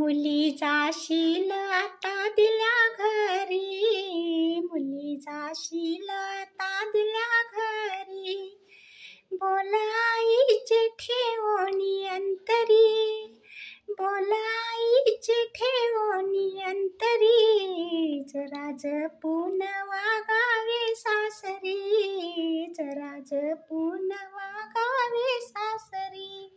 मुली जाशील आता दिल्या घरी, मुली जाशील आता दिल्या घरी, बोल आईची ठेवणी अंतरी, बोल आईची ठेवणी अंतरी, जरा जपून वागावे सासरी, जरा जपून वागावे सासरी.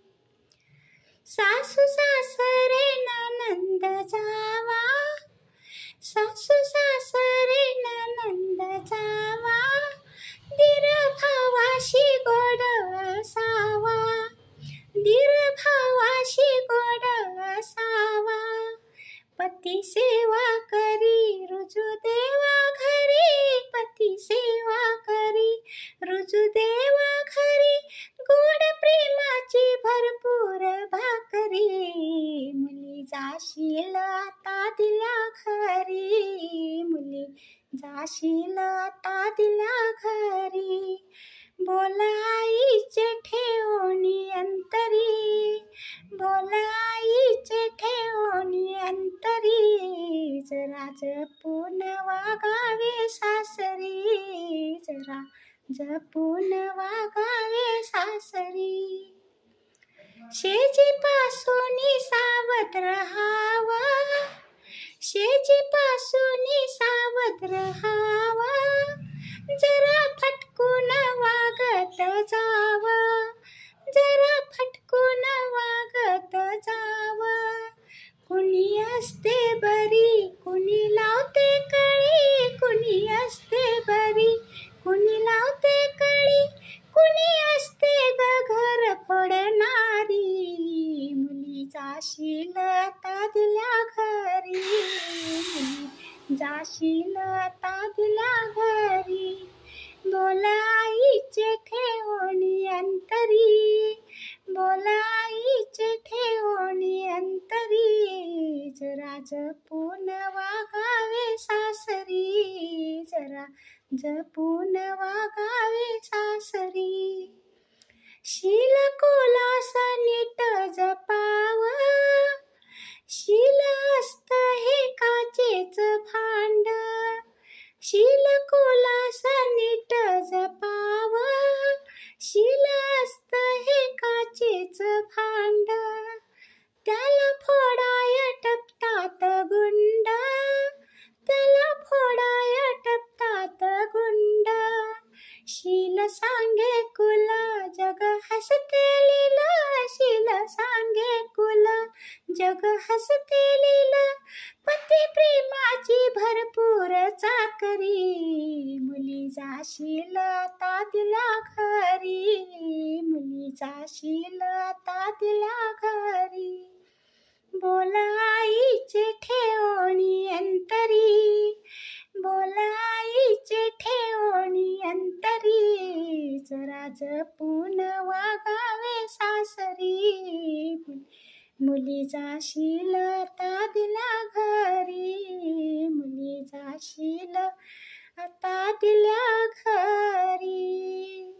सासू सासरे ननंद जावा, सासू सासरे ननंद जावा, दीर भावाशी गोड असावा, दीर भावाशी गोड असावा, पती सेवा करी रुजू देवा घरी, पती सेवा करी रुजू देवा घरी, गोड प्रेमाची भरपूर भाकरी, मुली जाशील आता दिल्या घरी, मुली जाशील आता दिल्या घरी, बोल आईचे ठेवणी अंतरी, बोल आईचे ठेवणी अंतरी, जरा जपून वागावे सासरी, जरा जपून वागावे सासरी. शेजी पासूनी सावध रहावा, शेजी पासूनी सावध रहावा, जरा फटकून वागत जावा, जरा फटकून वागत जावा, कुणी असते बरी कुणी लावते कळी, कुणी असते बरी कुणी लावते कळी, कुणी असते घर फोडणारी, मुली जाशील आता दिल्या घरी, मुली जाशील आता दिल्या घरी, बोल आईचे ठेवणी अंतरी, बोल आईचे ठेवणी अंतरी, जरा जपून वागावे सासरी, जरा जपून वागावे सासरी. शील कोलास नीट जपाव, शील असत हे काचेच भांड, शील कोलास नीट जपाव, शील असत हे काचेच भांड, त्याला फोडाय टपतात गुंड, त्याला फोडाय टपतात गुंड, शील सांगे कुल जग हसते लील, शील सांगे कुल जग हसते लील, पती प्रेमाची भरपूर चाकरी, मुली जाशील आता दिल्या घरी, मुली जाशील आता दिल्या घरी, बोल आईचे ठेवणी अंतरी, बोल आईचे ठेवणी अंतरी, जरा जपून वागावे सासरी, मुली जाशील आता दिल्या घरी, मुली जाशील आता दिल्या घरी.